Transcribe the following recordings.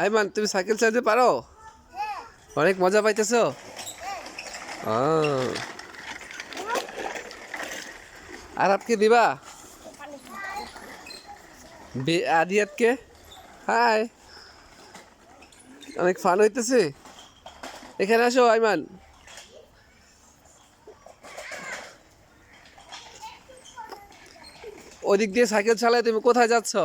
আইমান, তুমি সাইকেল চালাতে পারো? অনেক মজা পাইতেছো? আর আপকে দিবা আদিয়াতকে? হাই, অনেক ফান হইতেছে। এখানে আসো আইমান। ওদিক দিয়ে সাইকেল চালায় তুমি কোথায় যাচ্ছ?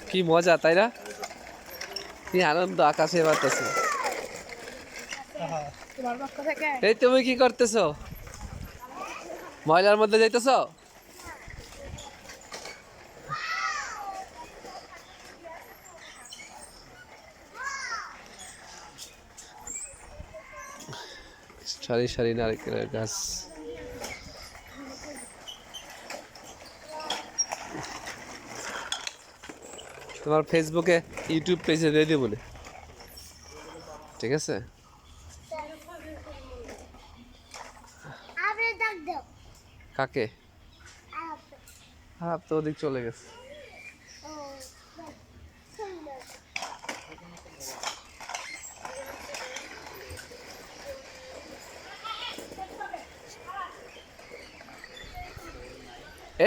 কি মজা, তাই না? কি আনন্দ আকাশে বাড়তেছে। এই তুমি কি করতেছো? ময়লার মধ্যে যাইতেছো? সারি সারি নারকেলের গাছ। তোমার ফেসবুকে ইউটিউব পেজে দিয়ে দিব বলে, ঠিক আছে? কাকে? হ্যাঁ, তো ওদিক চলে গেছে।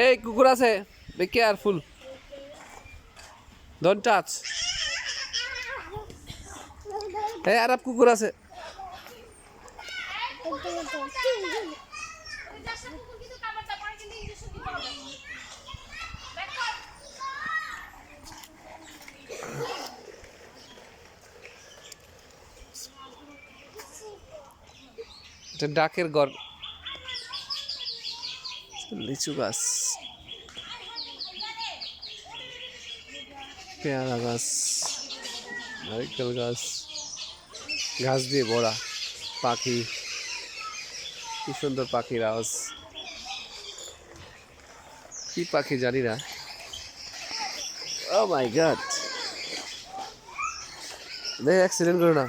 এই কুকুর আছে, বি কেয়ারফুল, ডোন্ট টাচ। এই আরব কুকুর আছে। এটা ডাকের ঘর। লিচু গাছ, পেয়ারা গাছ, নারকেল গাছ, ঘাস দিয়ে ভরা। পাখি, কি সুন্দর পাখির আওয়াজ। কি পাখি জানি না। ও মাই গড, অ্যাক্সিডেন্ট করো না।